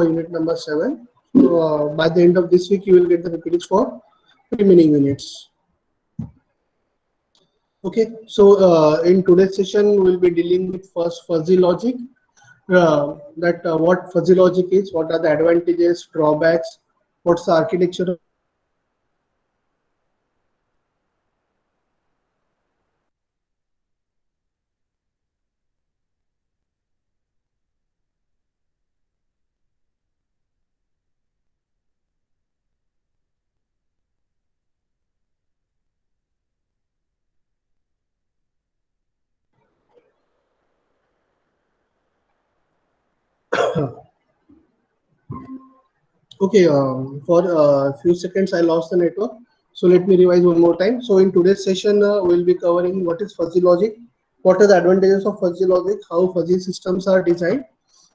unit number 7. So, by the end of this week, you will get the repeats for remaining units. Okay, so in today's session, we'll be dealing with first fuzzy logic. What fuzzy logic is, what are the advantages, drawbacks, what's the architecture of fuzzy logic, Okay, for a few seconds I lost the network. So let me revise one more time. So in today's session, we'll be covering what is fuzzy logic, what are the advantages of fuzzy logic, how fuzzy systems are designed,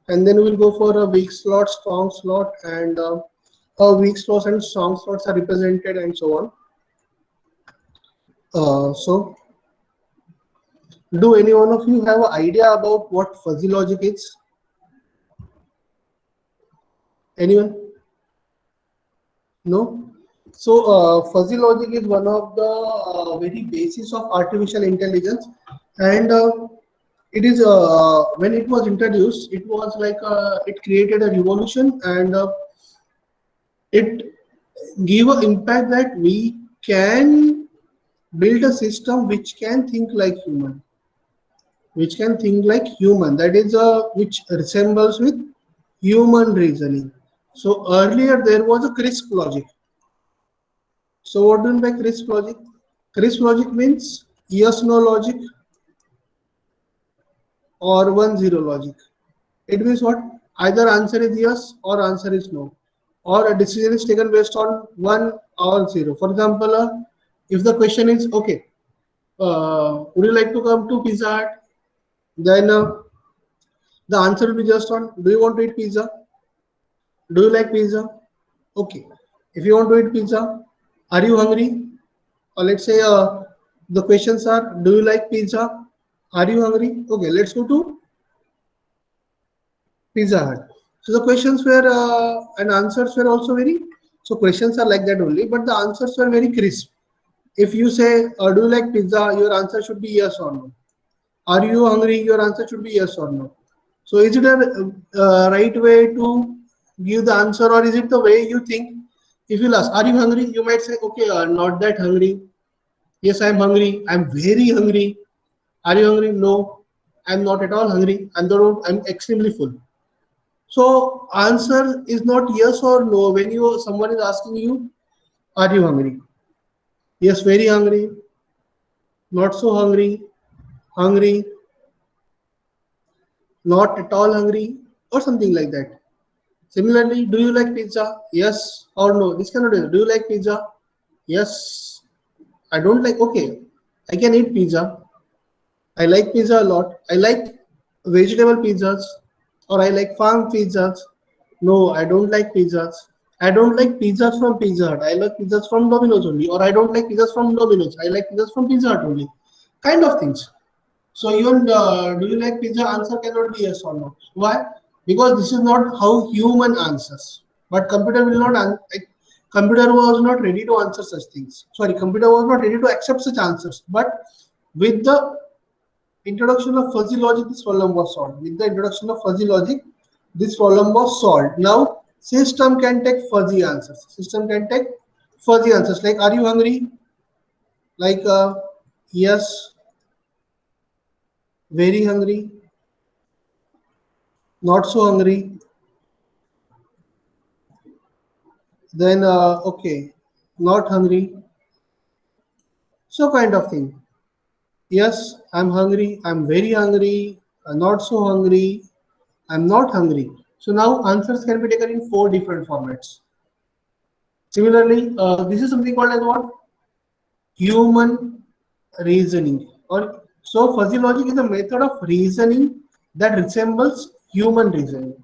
and then we'll go for a weak slot, strong slot, and how weak slots and strong slots are represented, and so on. So, do any one of you have an idea about what fuzzy logic is? Anyone? No? So, fuzzy logic is one of the very basis of artificial intelligence, and it is when it was introduced, it was like it created a revolution, and it gave an impact that we can build a system which can think like human, that is which resembles with human reasoning. So earlier there was a crisp logic. So what do you mean by crisp logic? Crisp logic means yes no logic or 1-0 logic. It means what? Either answer is yes or answer is no, or a decision is taken based on 1 or 0. For example, if the question is okay, would you like to come to Pizza Hut? Then the answer will be just on, do you want to eat pizza? Do you like pizza? Okay. If you want to eat pizza, are you hungry? Or let's say the questions are, do you like pizza? Are you hungry? Okay, let's go to Pizza Hut. So the questions were and answers were also very, so questions are like that only, but the answers were very crisp. If you say, do you like pizza? Your answer should be yes or no. Are you hungry? Your answer should be yes or no. So is it a right way to give the answer, or is it the way you think? If you ask, are you hungry? You might say, okay, not that hungry. Yes, I'm hungry. I'm very hungry. Are you hungry? No, I'm not at all hungry. I'm extremely full. So answer is not yes or no when you someone is asking you, are you hungry? Yes, very hungry. Not so hungry. Hungry. Not at all hungry, or something like that. Similarly, do you like pizza? Yes or no. This cannot be. Do you like pizza? Yes. I don't like. Okay, I can eat pizza. I like pizza a lot. I like vegetable pizzas, or I like farm pizzas. No, I don't like pizzas. I don't like pizzas from Pizza Hut. I like pizzas from Domino's only. Or I don't like pizzas from Domino's. I like pizzas from Pizza Hut only. Kind of things. So even do you like pizza? Answer cannot be yes or no. Why? Because this is not how human answers. But computer will not. Computer was not ready to answer such things. Sorry, computer was not ready to accept such answers. But with the introduction of fuzzy logic, this problem was solved. With the introduction of fuzzy logic, this problem was solved. Now, system can take fuzzy answers. System can take fuzzy answers like, are you hungry? Like, yes, very hungry, not so hungry. Then, okay, not hungry. So kind of thing. Yes, I'm hungry. I'm very hungry. Not so hungry. I'm not hungry. So now answers can be taken in 4 different formats. Similarly, this is something called as what? Human reasoning. Or so fuzzy logic is a method of reasoning that resembles human reasoning.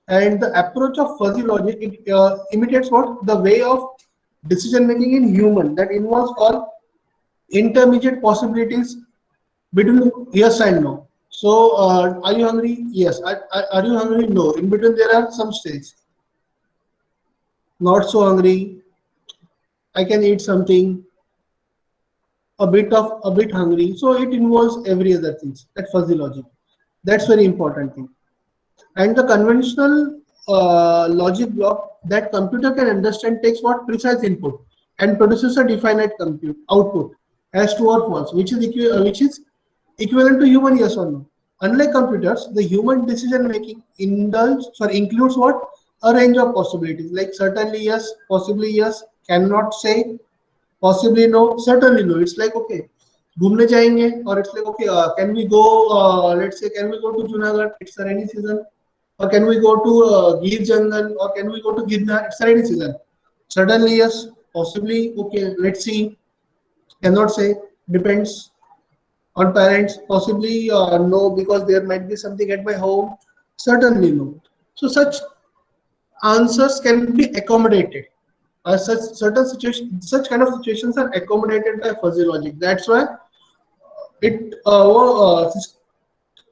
And the approach of fuzzy logic, it imitates what? The way of decision making in human that involves all intermediate possibilities between yes and no. So are you hungry? Yes. Are you hungry? No. In between there are some stages. Not so hungry, I can eat something, a bit hungry. So it involves every other things. That fuzzy logic. That's very important thing. And the conventional logic block that computer can understand takes what precise input and produces a definite compute output as true or false, which is equivalent to human yes or no. Unlike computers, the human decision making includes what a range of possibilities like certainly yes, possibly yes, cannot say, possibly no, certainly no. It's like okay, घूमने जाएंगे or it's like okay, can we go? Let's say can we go to Junagadh? It's a rainy season. Or can we go to Gir Jungle? Or can we go to Girnar? It's a rainy season. Certainly yes, possibly okay. Let's see. Cannot say. Depends on parents. Possibly no, because there might be something at my home. Certainly no. So such answers can be accommodated. Such kind of situations are accommodated by fuzzy logic. That's why it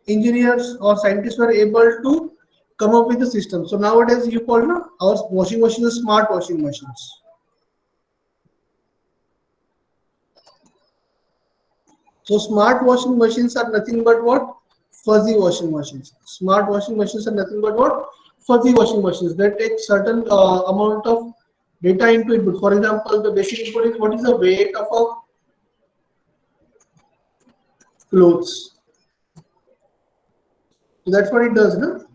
engineers or scientists were able to come up with a system. So nowadays you call our washing machines smart washing machines. So smart washing machines are nothing but what? Fuzzy washing machines. Smart washing machines are nothing but what? Fuzzy washing machines that take certain amount of data into input. For example, the basic input is what is the weight of a clothes. So that's what it does, no?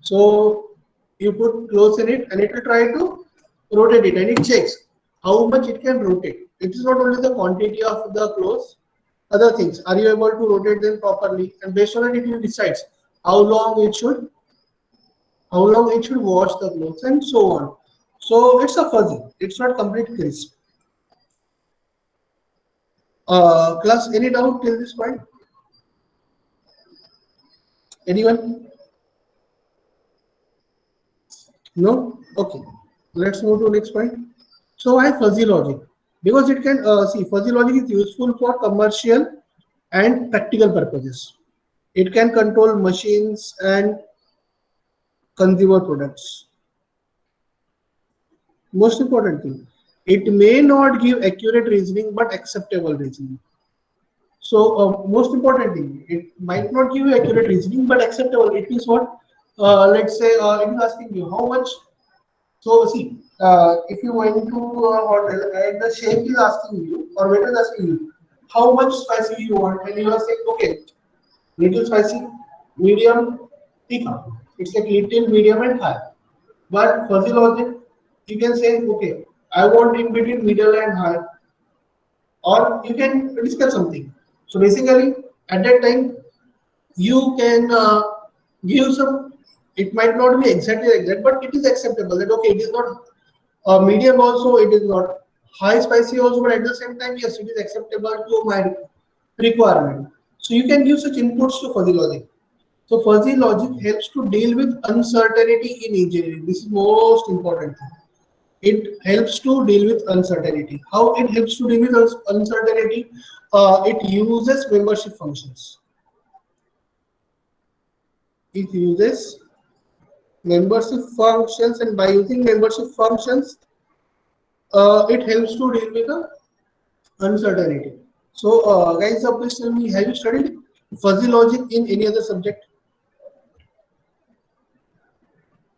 So you put clothes in it and it will try to rotate it and it checks how much it can rotate. It is not only the quantity of the clothes, other things. Are you able to rotate them properly? And based on it, it will decides how long it should wash the clothes and so on. So it's a fuzzy. It's not complete crisp. Class, any doubt till this point? Anyone? No? Okay. Let's move to next point. So why fuzzy logic? Because it can see fuzzy logic is useful for commercial and practical purposes. It can control machines and consumer products. Most important thing, it may not give accurate reasoning but acceptable reasoning. So most important thing, it might not give you accurate reasoning but acceptable. It is what let's say it is asking you how much. So see, if you went to a hotel and the chef is asking you or waiter is asking you how much spicy you want, and you are saying okay, little spicy, medium, tikka. It's like little, medium, and high. But fuzzy logic, you can say okay, I want in between middle and high, or you can discuss something. So basically, at that time, you can give some. It might not be exactly like that, but it is acceptable. That okay, it is not medium also, it is not high spicy also, but at the same time, yes, it is acceptable to my requirement. So you can give such inputs to fuzzy logic. So fuzzy logic helps to deal with uncertainty in engineering. This is most important thing. It helps to deal with uncertainty. How it helps to deal with uncertainty? It uses membership functions. It uses membership functions, and by using membership functions, it helps to deal with the uncertainty. So, guys, please tell me, have you studied fuzzy logic in any other subject?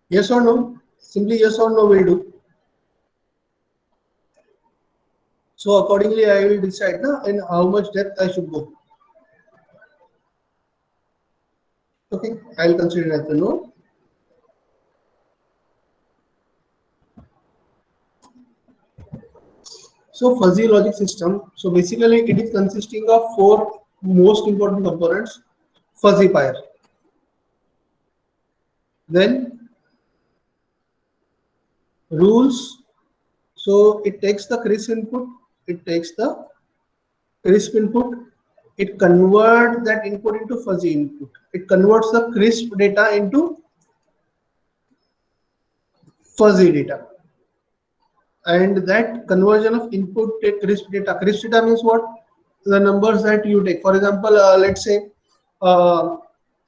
Yes or no? Simply yes or no will do. So, accordingly, I will decide in how much depth I should go. Okay, I'll consider it as a no. So, fuzzy logic system. So, basically, it is consisting of four most important components. Fuzzy pair. Then rules. So, it takes the crisp input. It takes the crisp input. It converts that input into fuzzy input. It converts the crisp data into fuzzy data. And that conversion of input to crisp data means what? The numbers that you take. For example, let's say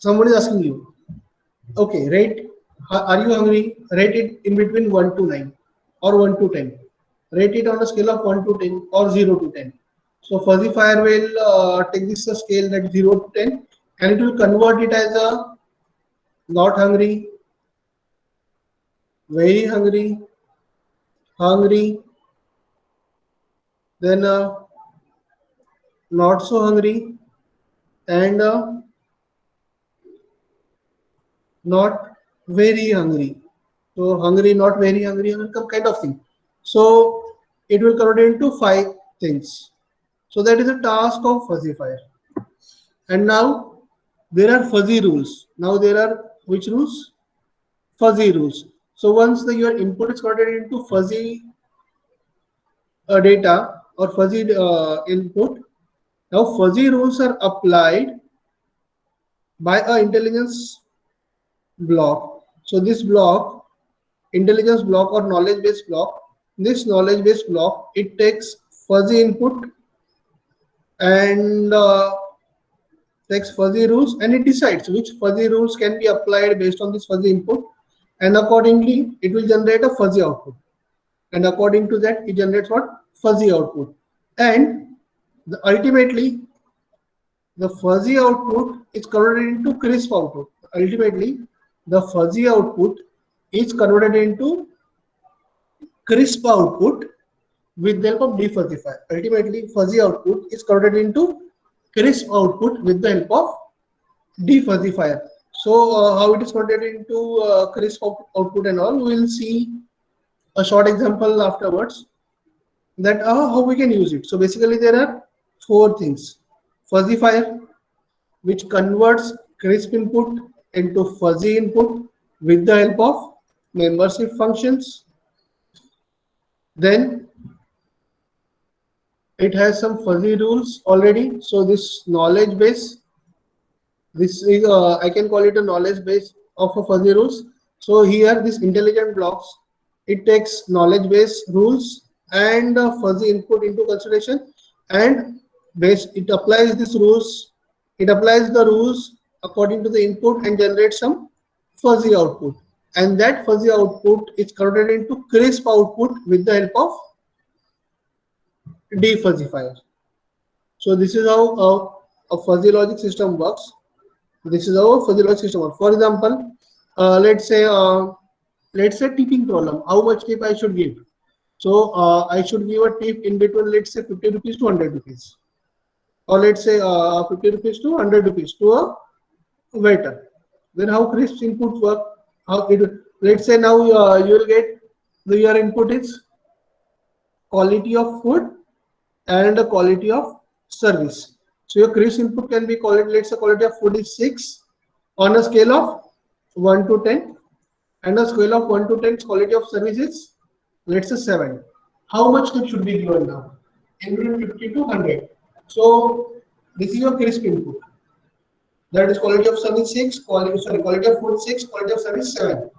Someone is asking you, okay, rate, are you hungry? Rate it in between 1 to 9 or 1 to 10. Rate it on a scale of 1 to 10 or 0 to 10. So Fuzzy Fire will take this scale that 0 to 10 and it will convert it as a not hungry, very hungry, hungry, then not so hungry, and not very hungry. So hungry, not very hungry, kind of thing. So it will convert into 5 things. So that is a task of Fuzzy Fire. And now there are fuzzy rules. Now there are which rules? Fuzzy rules. So once your input is converted into fuzzy data or fuzzy input, now fuzzy rules are applied by a intelligence block. So this block, intelligence block or knowledge based block, this knowledge based block, it takes fuzzy input and takes fuzzy rules and it decides which fuzzy rules can be applied based on this fuzzy input, and accordingly it will generate a fuzzy output, and according to that it generates what? Fuzzy output. And ultimately the fuzzy output is converted into crisp output. Ultimately the fuzzy output is converted into crisp output with the help of defuzzifier. Ultimately fuzzy output is converted into crisp output with the help of defuzzifier. So how it is converted into crisp output and all, we will see a short example afterwards, that how we can use it. So basically there are 4 things. Fuzzifier, which converts crisp input into fuzzy input with the help of membership functions. Then it has some fuzzy rules already. So this knowledge base, this is I can call it a knowledge base of a fuzzy rules. So here this intelligent blocks, it takes knowledge base rules and fuzzy input into consideration, and base it applies these rules, it applies the rules according to the input and generates some fuzzy output, and that fuzzy output is converted into crisp output with the help of defuzzifier. So this is how a fuzzy logic system works. This is how a fuzzy logic system works. For example, let's say tipping problem. How much tip I should give? So I should give a tip in between, let's say 50 rupees to 100 rupees, or let's say 50 rupees to 100 rupees to a waiter. Then how crisp inputs work? How it? Let's say now you will get your input is quality of food and the quality of service. So your crisp input can be quality. Let's say quality of food is 6 on a scale of 1 to 10, and a scale of 1 to 10 quality of service is, let's say, 7. How much tip should be given now? In between 50 to 100. So this is your crisp input. That is quality of service 6, quality of food 6, quality of service 7.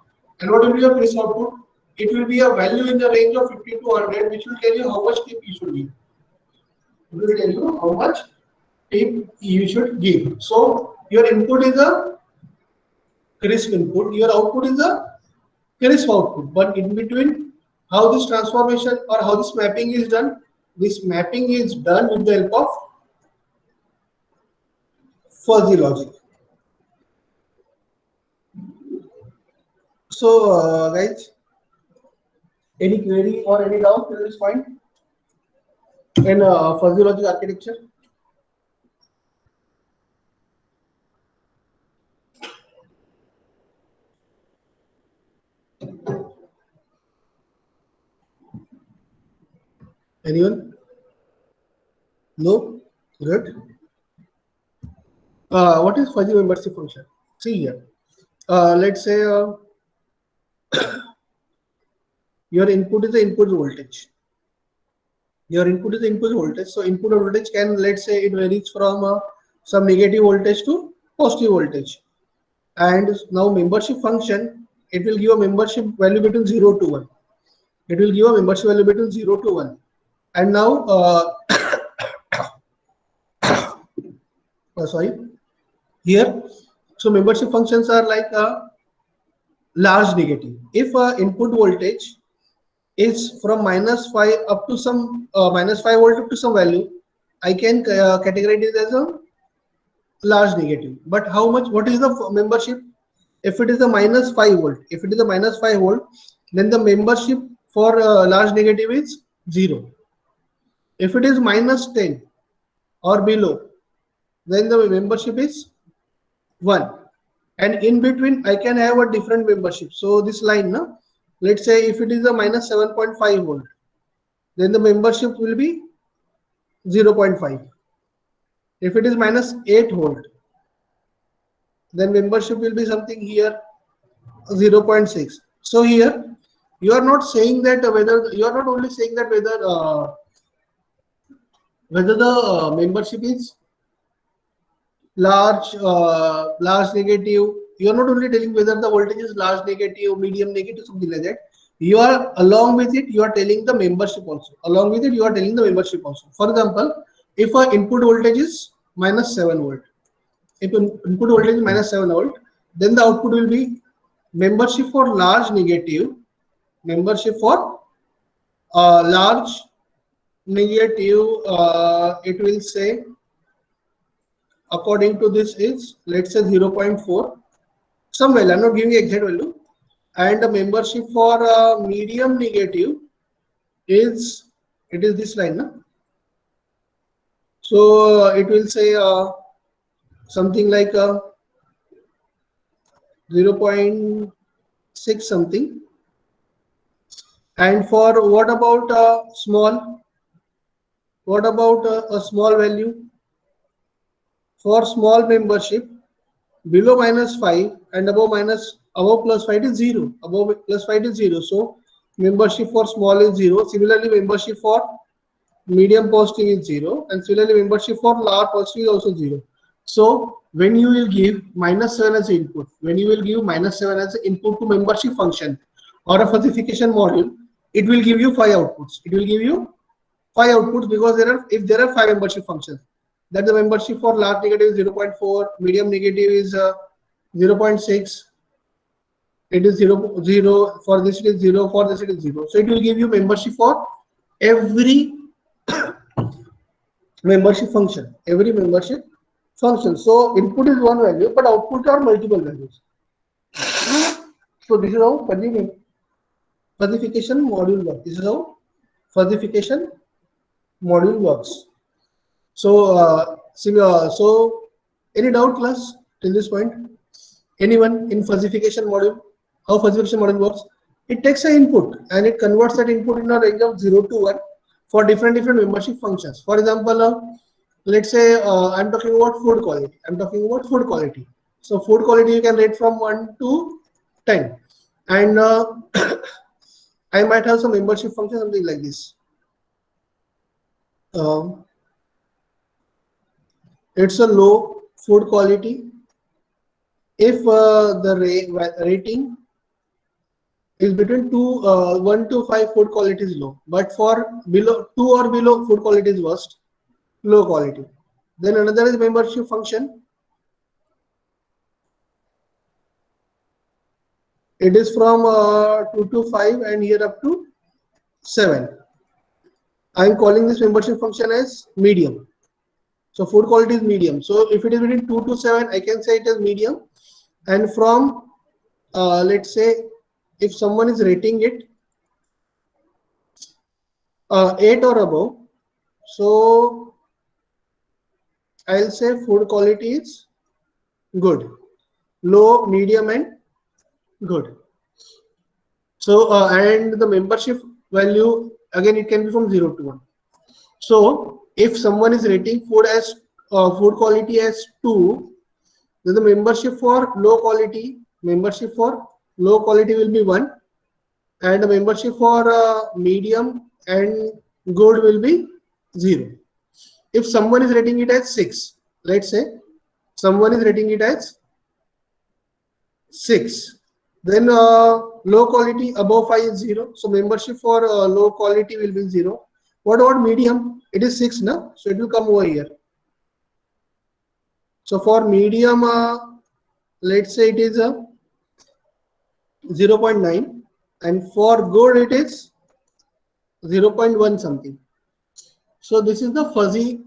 And what will be your crisp output? It will be a value in the range of 50 to 100, which will tell you how much tip you should give. It will tell you how much tip you should give. So your input is a crisp input, your output is a crisp output. But in between, how this transformation or how this mapping is done, this mapping is done with the help of fuzzy logic. So guys, any query or any doubt till this point in fuzzy logic architecture? Anyone? No? Good. What is fuzzy membership function? See here. Let's say your input is the input voltage. Your input is the input voltage. So input voltage can, let's say, it varies from some negative voltage to positive voltage. And now membership function, it will give a membership value between 0 to 1. It will give a membership value between 0 to 1. And now, sorry, here, So membership functions are like a large negative. If input voltage is from -5 up to some -5 volt up to some value, I can categorize it as a large negative. But how much? What is the membership? If it is a -5 volt, if it is a -5 volt, then the membership for large negative is 0. If it is -10 or below, then the membership is 1. And in between, I can have a different membership. So this line, no? Let's say if it is a -7.5 volt, then the membership will be 0.5. If it is -8 volt, then membership will be something here 0.6. So here you are not saying that whether you are not only saying that whether the membership is large negative. You are not only telling whether the voltage is large negative, medium negative, something like that. You are along with it, you are telling the membership also. Along with it, you are telling the membership also. For example, if our input voltage is -7 volt, if input voltage is -7 volt, then the output will be membership for large negative, membership for large negative. It will say according to this is, let's say 0.4, some value. I'm not giving exact value. And the membership for medium negative is, it is this line, no? So it will say something like 0.6 something. And for what about small? What about a small value? For small membership, below -5 and above +5 is 0. Above +5 is 0. So membership for small is 0. Similarly, membership for medium positive is 0. And similarly, membership for large positive is also 0. So when you will give -7 as input, when you will give -7 as input to membership function or a falsification module, it will give you 5 outputs. It will give you 5 outputs because if there are 5 membership functions, that the membership for large negative is 0.4, medium negative is 0.6, it is 0, for this it is 0, for this it is 0. So it will give you membership for every membership function, So input is one value, but output are multiple values. So this is how falsification module works. This is how falsification module works. So, so any doubt, class, till this point? Anyone in falsification module? How falsification module works? It takes an input and it converts that input in a range of 0 to 1 for different membership functions. For example, let's say I'm talking about food quality. So food quality you can rate from 1 to 10, and I might have some membership function, something like this. It's a low food quality if the rating is between 1 to 5, food quality is low, but for below 2 or below, food quality is worst, low quality. Then another is membership function. It is from 2 to 5 and here up to 7. I am calling this membership function as medium. So food quality is medium. So if it is between 2 to 7, I can say it is medium. And from let's say if someone is rating it 8 or above, so I'll say food quality is good, low, medium, and good. So and the membership value, again, it can be from 0 to 1. So if someone is rating food as food quality as 2, then the membership for low quality will be 1, and the membership for medium and good will be 0. If someone is rating it as 6, let's say someone is rating it as 6, then low quality above 5 is 0. So membership for low quality will be 0. What about medium? It is 6 now, so it will come over here. So for medium, let's say it is a 0.9, and for good it is 0.1 something. So this is the fuzzy,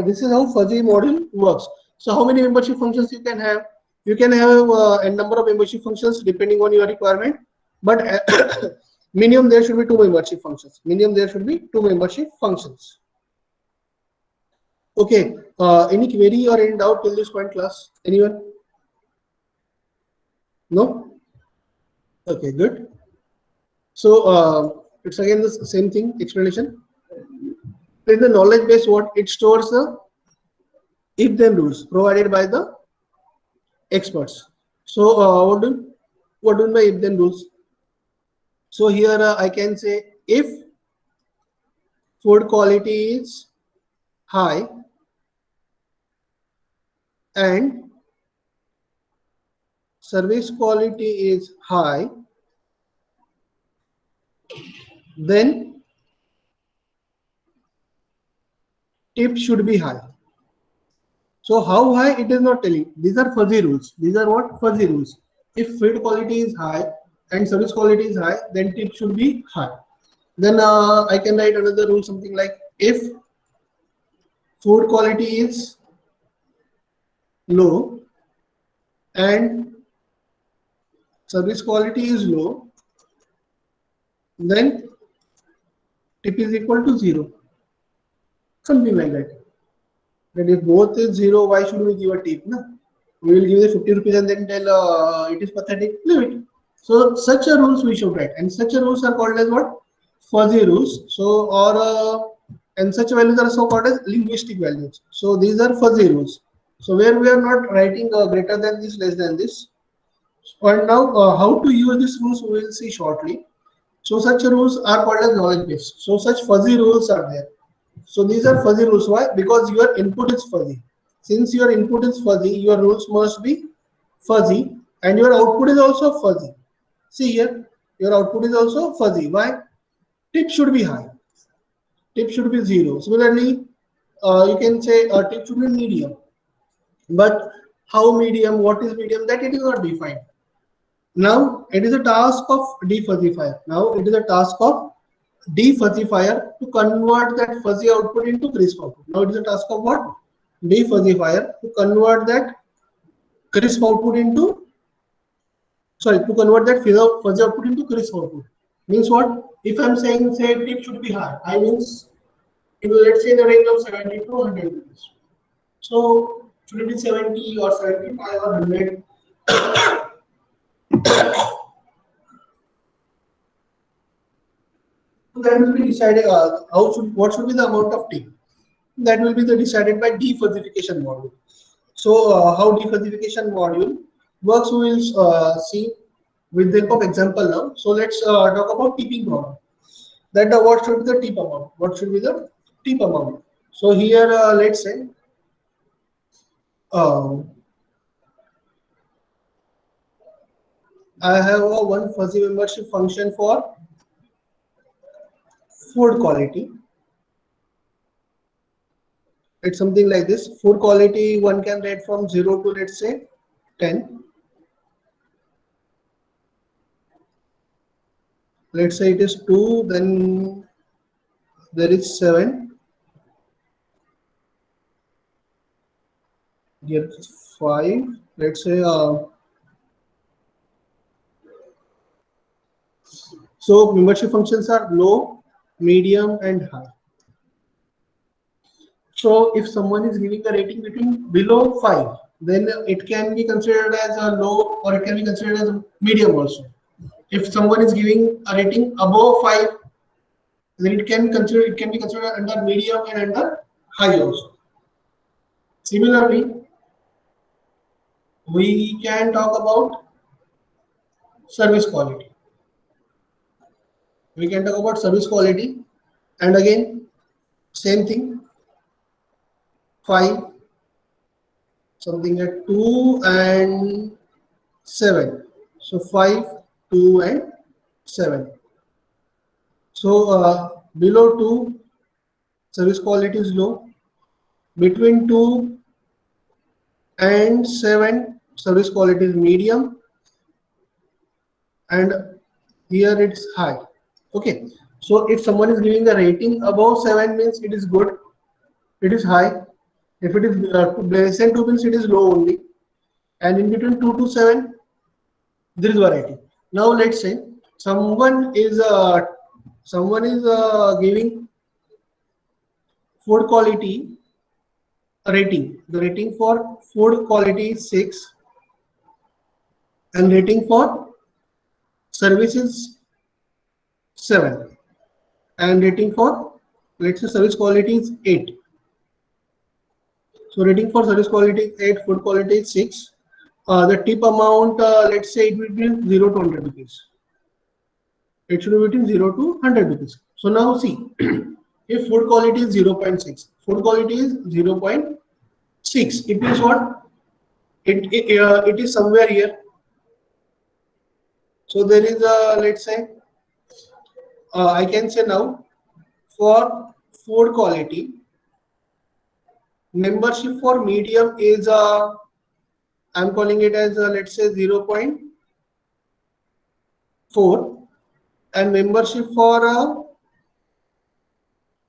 this is how fuzzy model works. So how many membership functions you can have? You can have a number of membership functions depending on your requirement, but minimum there should be two membership functions. Minimum there should be two membership functions. Okay, any query or any doubt till this point, class? Anyone? No? Okay, good. So it's again the same thing, explanation. In the knowledge base, what it stores the if then rules provided by the experts. So what do my if then rules? So here I can say if food quality is high and service quality is high, then tip should be high. So how high it is not telling. These are fuzzy rules. These are what? Fuzzy rules. If food quality is high and service quality is high, then tip should be high. Then I can write another rule, something like if food quality is low and service quality is low, then tip is equal to 0. Something like that. But if both is 0, why should we give a tip? No? We will give the 50 rupees and then tell it is pathetic. Leave it. So such a rules we should write, and such a rules are called as what? Fuzzy rules. So and such values are so called as linguistic values. So these are fuzzy rules. So where we are not writing greater than this, less than this. And now how to use these rules we will see shortly. So such rules are called as knowledge base. So such fuzzy rules are there. So these are fuzzy rules. Why? Because your input is fuzzy. Since your input is fuzzy, your rules must be fuzzy, and your output is also fuzzy. See here, your output is also fuzzy. Why? Tip should be high. Tip should be 0. Similarly, you can say tip should be medium. But how medium? What is medium? That it is not defined. Now it is a task of defuzzifier. Now it is a task of defuzzifier to convert that fuzzy output into crisp output. Now it is a task of what? Defuzzifier to convert that crisp output into, sorry, to convert that fuzzy output into crisp output. Means what? If I'm saying say tip should be high, I means it will, let's say, in the range of 70 to 100 rupees. So should it be 70 or 75 or 100? So that will be decided. What should be the amount of tip? That will be decided by defuzzification module. So how defuzzification module works, we will see with the help of example now. So let's talk about tipping problem. That what should be the tip amount? What should be the tip amount? So here let's say um, I have a one fuzzy membership function for food quality. It's something like this. Food quality one can rate from 0 to, let's say, 10. Let's say it is 2, then there is 7. Here 5. Let's say so membership functions are low, medium, and high. So if someone is giving a rating between below 5, then it can be considered as a low, or it can be considered as a medium also. If someone is giving a rating above 5, then it can be considered under medium and under high also. Similarly, we can talk about service quality. We can talk about service quality, and again same thing, 5, something at 2 and 7. So 5, 2 and 7. So below 2, service quality is low. Between 2 and 7, service quality is medium, and here it's high. Okay, so if someone is giving a rating above 7 means it is good, it is high. If it is less than 2 means it is low only, and in between 2 to 7 there is variety. Now let's say someone is giving food quality rating. The rating for food quality is 6, and rating for service is 7, and rating for, let's say, service quality is 8. So rating for service quality is 8, food quality is 6. The tip amount, let's say it will be 0 to 100 rupees. It should be between 0 to 100 rupees. So now see, if food quality is 0.6, food quality is 0.6, it means what? It is somewhere here. So there is a, let's say, I can say now, for food quality, membership for medium is I'm calling it as let's say 0.4, and membership for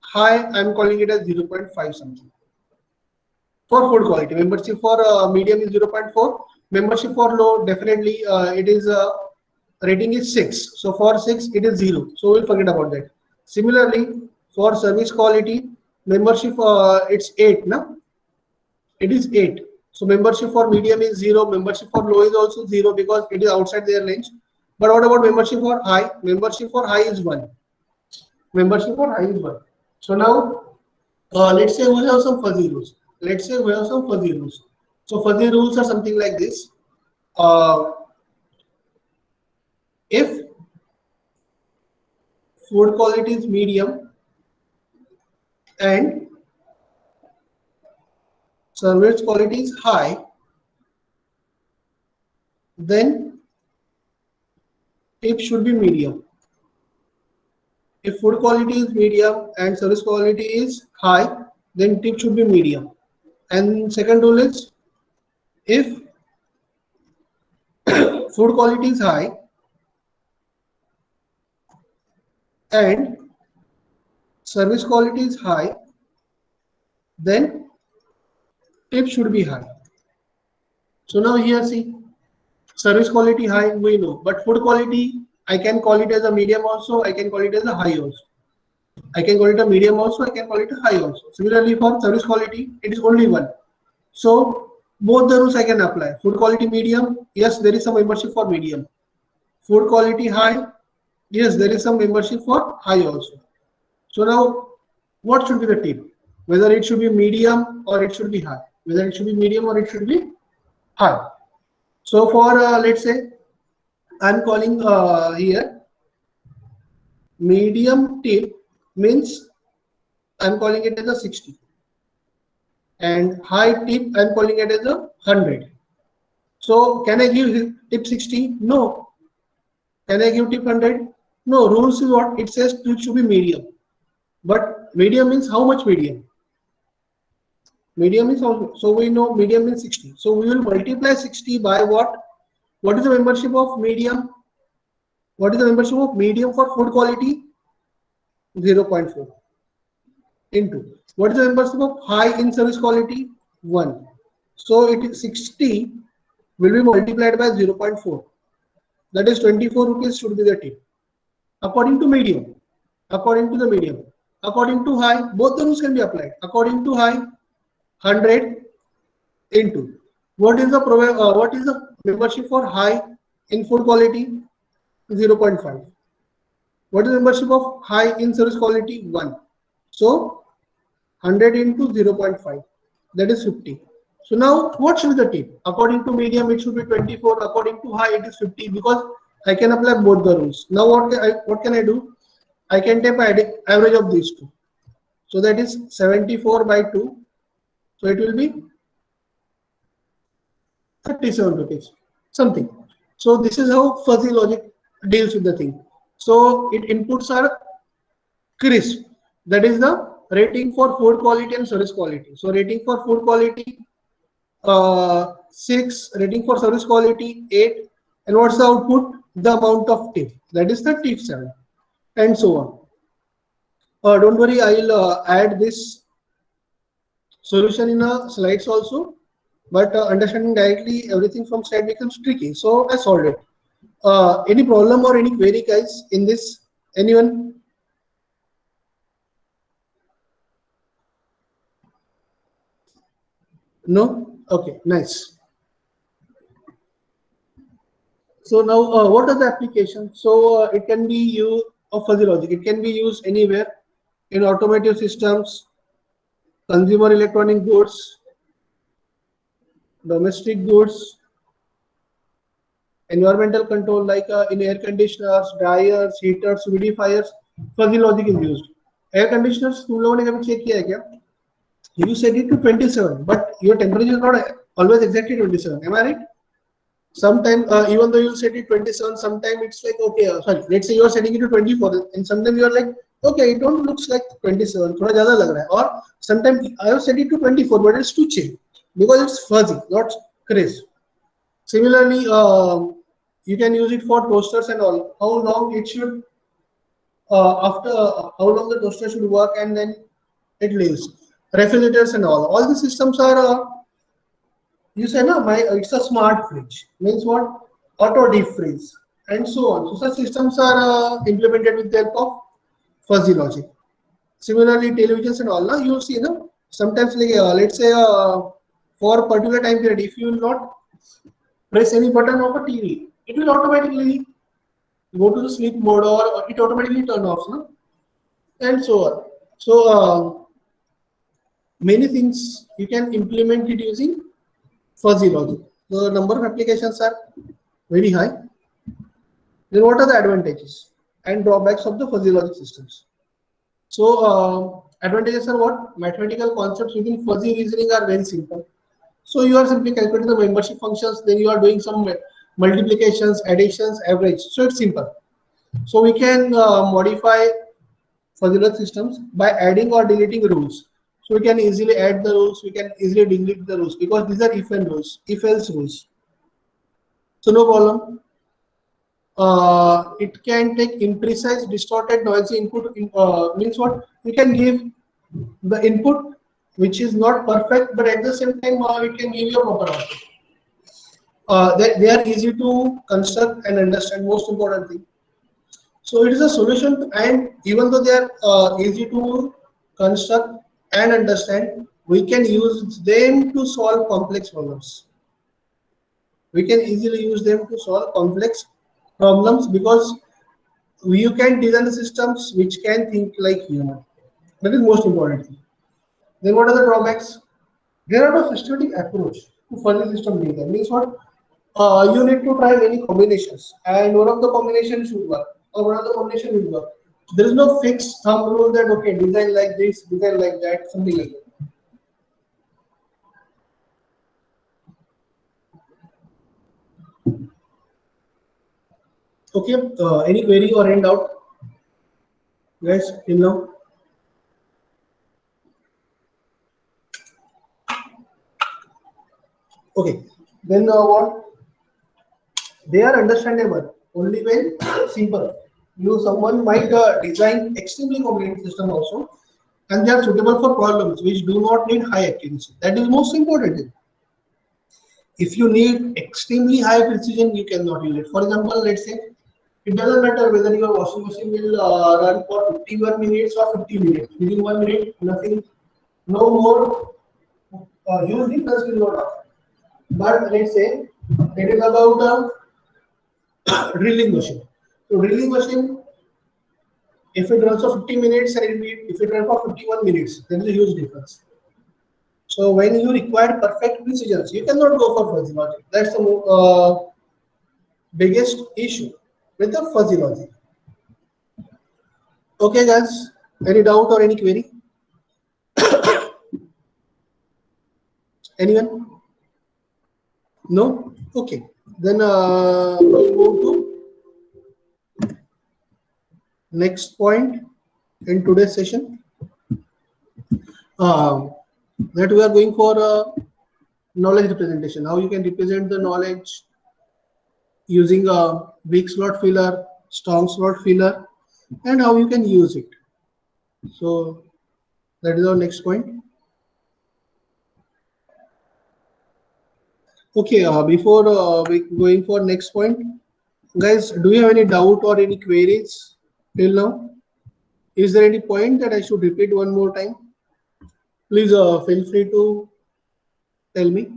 high, I'm calling it as 0.5 something. For food quality, membership for medium is 0.4. Membership for low, definitely it is rating is 6. So for 6 it is 0. So we'll forget about that. Similarly, for service quality, membership it's 8. No, it is 8. So membership for medium is 0. Membership for low is also 0 because it is outside their range. But what about membership for high? Membership for high is 1. Membership for high is 1. So now let's say we have some fuzzy rules. Let's say we have some fuzzy rules. So fuzzy rules are something like this. If food quality is medium and service quality is high, then tip should be medium. If food quality is medium and service quality is high, then tip should be medium. And second rule is, if food quality is high and service quality is high, then tip should be high. So now here see, service quality high we know, but food quality I can call it as a medium also, I can call it as a high also. I can call it a medium also, I can call it a high also. Similarly for service quality, it is only one. So both the rules I can apply. Food quality medium, yes, there is some membership for medium. Food quality high, yes, there is some membership for high also. So now what should be the tip? Whether it should be medium or it should be high. Whether it should be medium or it should be high. So for let's say I'm calling here medium tip means I'm calling it as a 60, and high tip I'm calling it as a 100. So can I give tip 60? No. Can I give tip 100? No. Rules is what it says, it should be medium. But medium means how much medium? Medium is also, so we know medium means 60. So we will multiply 60 by what? What is the membership of medium? What is the membership of medium for food quality? 0.4 into what is the membership of high in service quality? 1. So it is 60 will be multiplied by 0.4. That is 24 rupees should be the tip. According to medium, according to the medium, according to high, both the rules can be applied. According to high, 100 into what is the membership for high in food quality? 0.5. What is the membership of high in service quality? 1. So 100 into 0.5, that is 50. So now what should be the tip? According to medium it should be 24, according to high it is 50, because I can apply both the rules. Now what can I do? I can take average of these two. So that is 74 by 2. So it will be 37 rupees something. So this is how fuzzy logic deals with the thing. So it inputs are crisp. That is the rating for food quality and service quality. So rating for food quality 6, rating for service quality, 8, and what's the output? The amount of TIF, that is the TIF 7, and so on. Don't worry, I'll add this solution in a slides also, but understanding directly everything from slide becomes tricky. So I solved it. Any problem or any query, guys, in this? Anyone? No? Okay, nice. So now, what are the applications? So it can be used of fuzzy logic. It can be used anywhere in automotive systems, consumer electronic goods, domestic goods, environmental control like in air conditioners, dryers, heaters, humidifiers. Fuzzy logic is used. Air conditioners, तुम लोगों ने कभी check किया है क्या? You set it to 27, but your temperature is not always exactly 27. Am I right? Sometimes, even though you set it 27, sometimes it's like, okay, sorry, let's say you're setting it to 24, and sometimes you're like, okay, it don't looks like 27, थोड़ा ज़्यादा लग रहा है. Or sometimes I have set it to 24, but it's too chill because it's fuzzy, not crisp. Similarly, you can use it for toasters and all. How long it should, after how long the toaster should work, and then it leaves. Refrigerators and all. All the systems are you say no, my it's a smart fridge. Means what? Auto deep freeze and so on. So such systems are implemented with the help of fuzzy logic. Similarly, televisions and all. Now you see, no, sometimes like let's say for a particular time period, if you will not press any button of a TV, it will automatically go to the sleep mode or it automatically turn off, no? And so on. So many things you can implement it using fuzzy logic. The number of applications are very high. Then what are the advantages and drawbacks of the fuzzy logic systems? So advantages are what? Mathematical concepts within fuzzy reasoning are very simple. So you are simply calculating the membership functions, then you are doing some multiplications, additions, average. So it's simple. So we can modify fuzzy logic systems by adding or deleting rules. So we can easily add the rules, we can easily delete the rules because these are if and rules, if else rules. So no problem. It can take imprecise, distorted, noisy input. Means what? You can give the input which is not perfect, but at the same time, it can give you a proper output. They are easy to construct and understand. Most important thing. So it is a solution, and even though they are easy to construct and understand, we can use them to solve complex problems. We can easily use them to solve complex problems because you can design the systems which can think like human. That is most important thing. Then what are the drawbacks? There are no systematic approach to fuzzy system design. Means what? You need to try many combinations, and one of the combinations should work, or one of the combination will work. There is no fixed thumb rule that okay, design like this, design like that, something like that. Okay, any query or end out, guys, till now? Okay, then what? They are understandable only when simple. Someone might design extremely complicated system also, and they are suitable for problems which do not need high accuracy. That is most important thing. If you need extremely high precision, you cannot use it. For example, let's say it doesn't matter whether your washing machine will run for 51 minutes or 50 minutes. Within 1 minute, nothing, no more huge difference will not happen. But let's say it is about a drilling machine. So drilling machine, if it runs for 50 minutes and if it runs for 51 minutes, there is a huge difference. So when you require perfect precision, you cannot go for fuzzy logic. That's the biggest issue with the fuzzy logic. Okay, guys, any doubt or any query? Anyone? No? Okay. Then we'll move to next point in today's session. That we are going for knowledge representation. How you can represent the knowledge using a weak slot filler, strong slot filler, and how you can use it. So that is our next point. Okay, before we going for next point, guys, do you have any doubt or any queries till now? Is there any point that I should repeat one more time? Please feel free to tell me.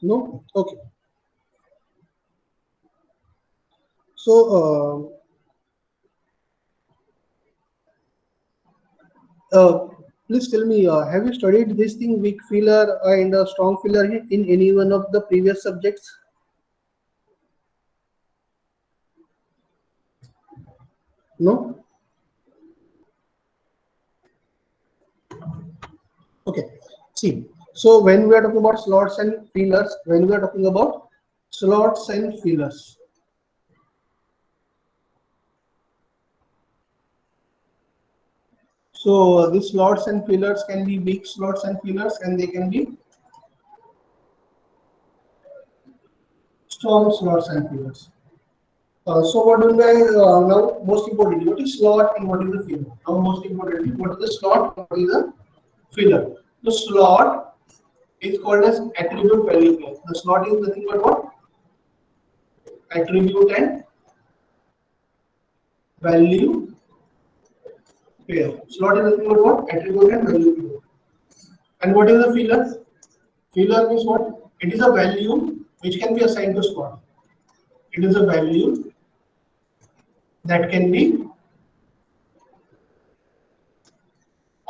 No? Okay. So, please tell me, have you studied this thing, weak filler and strong filler in any one of the previous subjects? No? Okay. See, so when we are talking about slots and fillers, when we are talking about slots and fillers, so these slots and fillers can be weak slots and fillers, and they can be strong slots and fillers. So what do I now most importantly, what is slot and what is the filler? Now most importantly, what is the slot and what is the filler? The slot is called as attribute value pair. The slot is nothing but what? Attribute and value pair. Slot is nothing but what? Attribute and value pair. And what is the filler? Filler is what? It is a value which can be assigned to slot. It is a value that can be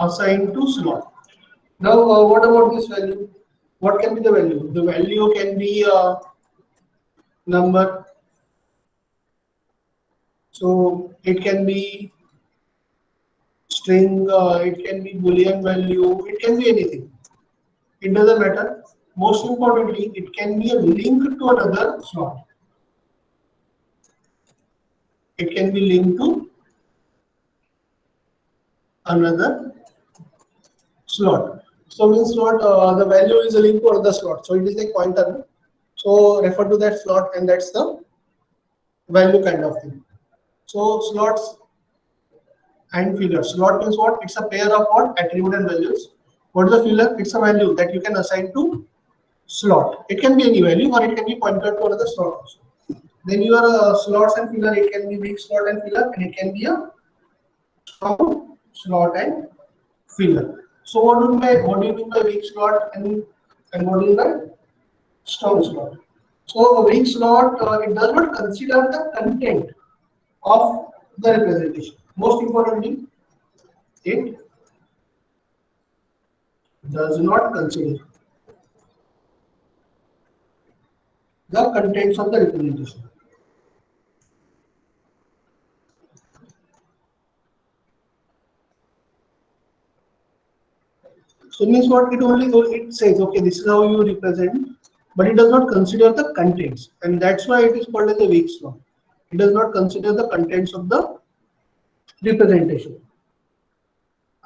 assigned to slot. Now, what about this value? What can be the value? The value can be a number. So it can be string, it can be boolean value, it can be anything. It doesn't matter. Most importantly, it can be a link to another slot. It can be linked to another slot. So means slot, the value is a link to another slot. So it is like pointer. So refer to that slot, and that's the value kind of thing. So slots and filler. Slot means what? It's a pair of what? Attribute and values. What is a filler? It's a value that you can assign to slot. It can be any value or it can be pointed to another slot also. Then your slots and filler, it can be weak slot and filler, and it can be a strong slot and filler. So what do you mean by weak slot and what do you mean by strong slot? So a weak slot, it does not consider the content of the representation. Most importantly, it does not consider the contents of the representation. So means what? It says, okay, this is how you represent, but it does not consider the contents, and that's why it is called as a weak slot. It does not consider the contents of the representation.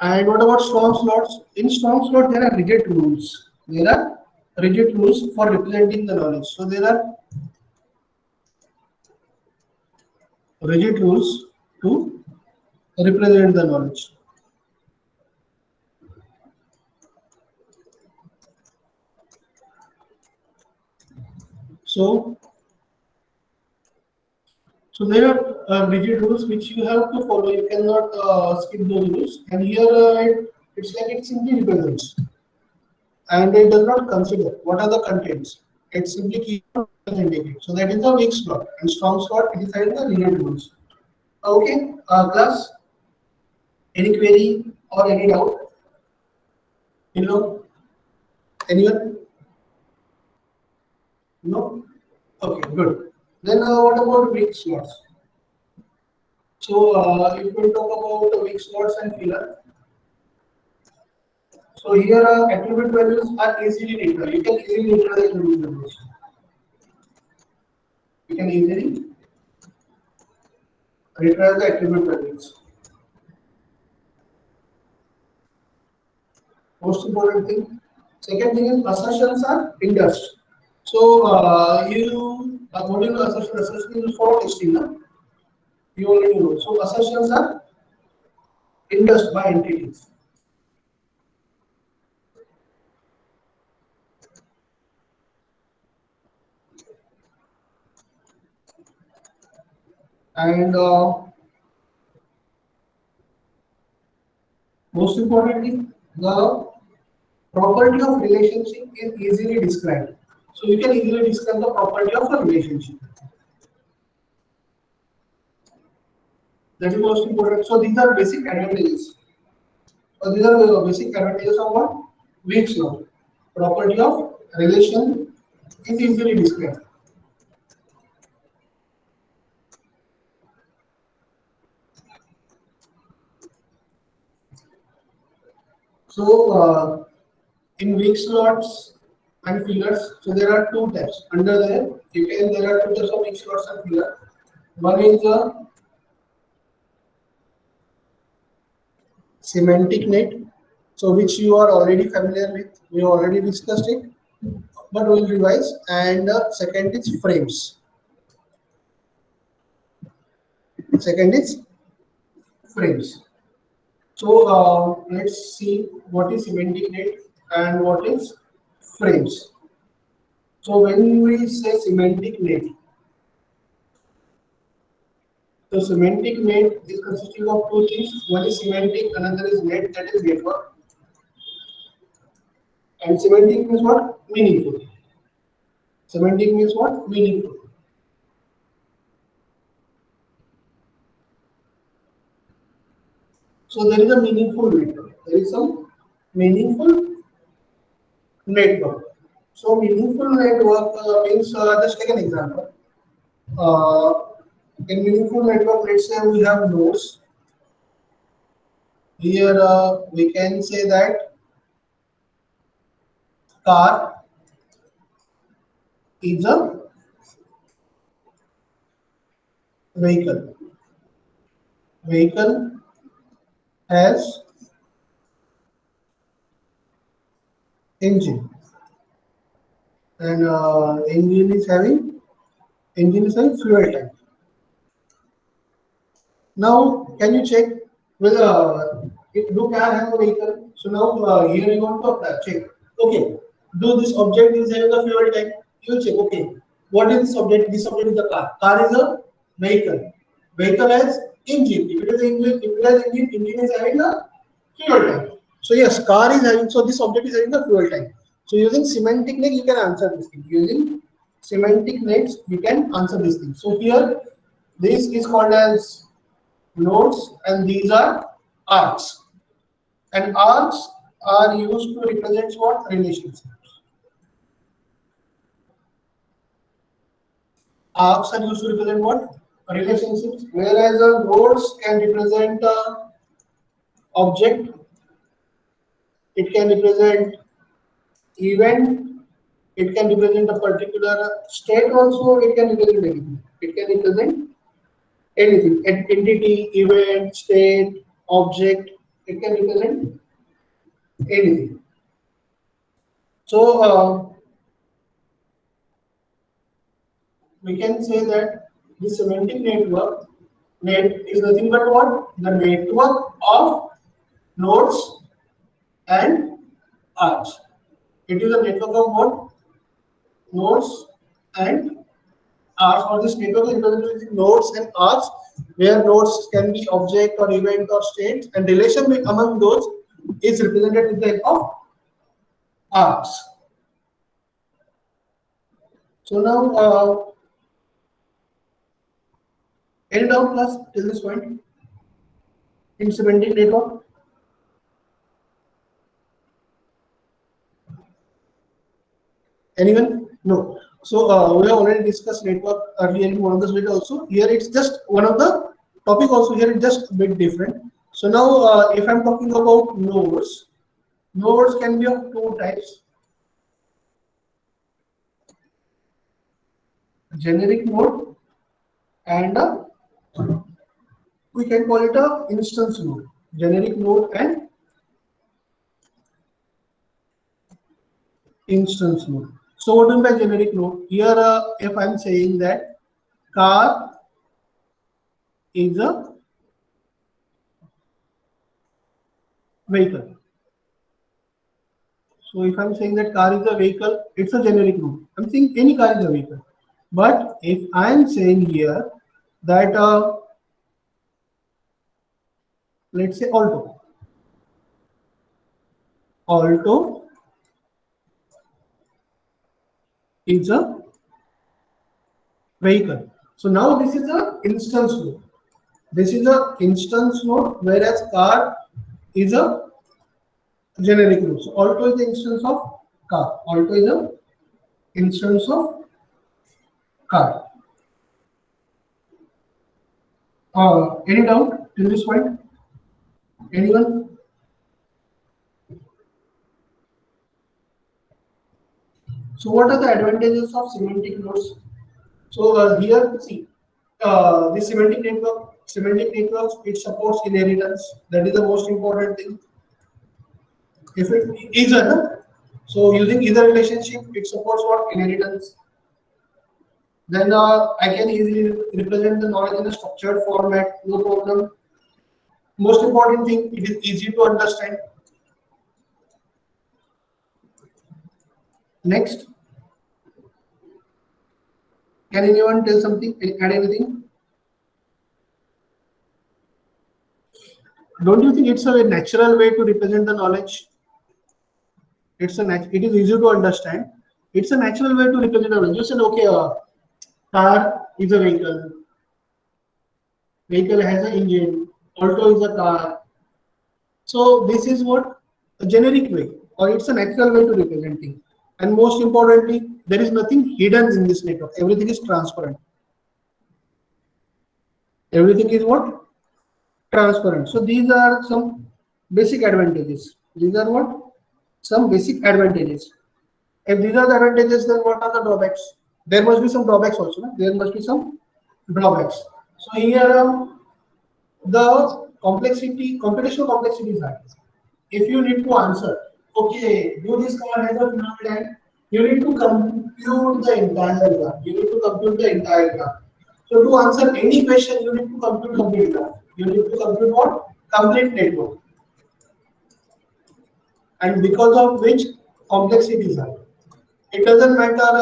And what about strong slots? In strong slot, there are rigid rules. There are rigid rules for representing the knowledge. So there are rigid rules to represent the knowledge. So, there are rigid rules which you have to follow. You cannot skip those rules. And here it's like it simply represents, and it does not consider what are the contents. It simply keeps representing it. So that is the weak slot, and strong slot it is the rigid rules. Okay, class. Any query or any doubt? You know, anyone? No. Okay, good. Then what about weak slots? So if we talk about weak slots and filler, so here attribute values are easily literal. You can easily literal the attribute values. You can easily literal the attribute values. Most important thing. Second thing is assertions are indexed. So what do you know assertion? Assertion is for testing, no? You already know. So assertions are indexed by entities. And most importantly, the property of relationship is easily described. So you can easily describe the property of a relationship. That is most important. So these are basic advantages. These are basic advantages of what? Weeks law. Property of relation is easily described. So in weak slots and fillers, so there are two types. Under there, there are two types of weak slots and fillers. One is the semantic net, so which you are already familiar with. We already discussed it, but we'll revise. And second is frames. Second is frames. So let's see what is semantic net and what is frames. So when we say semantic net, so semantic net is consisting of two things. One is semantic, another is net, that is network. And semantic means what? Meaningful. Semantic means what? Meaningful. So there is a meaningful network. There is some meaningful network. So meaningful network means just take an example. Uh, in meaningful network, let's say we have nodes. Here we can say that car is a vehicle. Vehicle has engine, and engine is having fuel tank. Now, can you check whether if do car have a vehicle? So now here you want to apply, check. Okay, do this object is having a fuel tank? You check. Okay, what is this object? This object is the car. Car is a vehicle. Vehicle has engine. If it has engine is having a fuel tank. So yes, car is having. So this object is having a fuel tank. So using semantic net, you can answer this thing. Using semantic nets, you can answer this thing. So here, this is called as nodes, and these are arcs, and arcs are used to represent what? Relationships. Arcs are used to represent what? Relationships, whereas nodes can represent object, it can represent event, it can represent a particular state also, it can represent anything, it can represent anything, entity, event, state, object, it can represent anything. So we can say that the semantic network net is nothing but what? The network of nodes and arcs. It is a network of what? Nodes and arcs, or this network is represented with nodes and arcs, where nodes can be object or event or state, and relation among those is represented with the help of arcs. So now, any doubt class till this point in semantic network? Anyone? No. So we have already discussed network earlier in one of the slides also. Here it's just one of the topic also. Here it's just a bit different. So now if I'm talking about nodes, nodes can be of two types. Generic node and we can call it a instance node. Generic node and instance node. So what do you mean by generic node? Here, if I'm saying that car is a vehicle. So if I'm saying that car is a vehicle, it's a generic node. I'm saying any car is a vehicle. But if I'm saying here that let's say Alto is a vehicle. So now this is a instance node. This is a instance node, whereas car is a generic node. So Alto is the instance of car. Alto is a instance of car. Any doubt till this point? Anyone? So what are the advantages of semantic nodes? So here, see, the semantic networks, it supports inheritance. That is the most important thing. If it is a, so using either relationship, it supports what? Inheritance. Then I can easily represent the knowledge in a structured format, no problem. Most important thing, it is easy to understand. Next, can anyone tell something, add anything? Don't you think it's a very natural way to represent the knowledge? It is easy to understand. It's a natural way to represent the knowledge. You said, okay, car is a vehicle. Vehicle has an engine. Alto is a car. So this is what a generic way, or it's a natural way to representing. And most importantly, there is nothing hidden in this network. Everything is transparent. Everything is what? Transparent. So these are some basic advantages. These are what? Some basic advantages. If these are the advantages, then what are the drawbacks? There must be some drawbacks also. No? There must be some drawbacks. So here the computational complexity is high. If you need to answer, okay, do this car has a fuel tank, you need to compute the entire graph. You need to compute the entire graph. So to answer any question, you need to compute complete graph. You need to compute what? Complete network. And because of which complexity is high. It doesn't matter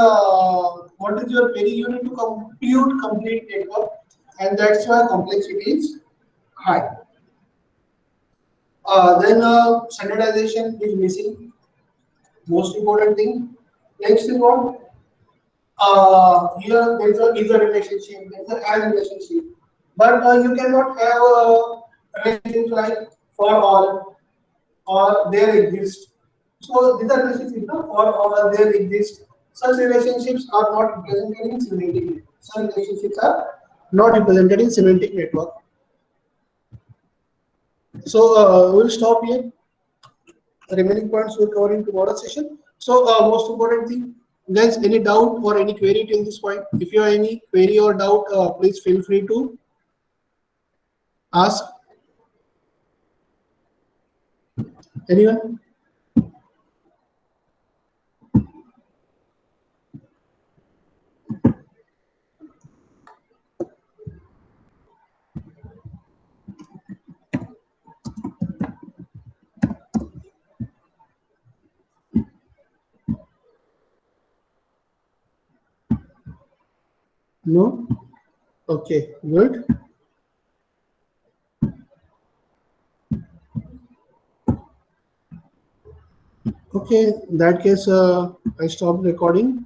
what is your query, you need to compute complete network, and that's why complexity is high. Then standardization is missing. Most important thing. Next is what? Here there is a either relationship, there is a and relationship, but you cannot have a relationship like for all or there exist. So these are relationships, no? For all or there exist. Such relationships are not represented in semantic network. Such relationships are not represented in semantic network. So we'll stop here. The remaining points we'll cover in tomorrow's session. So most important thing, guys, any doubt or any query till this point? If you have any query or doubt, please feel free to ask. Anyone? No? Okay, good. Okay, in that case, I stopped recording.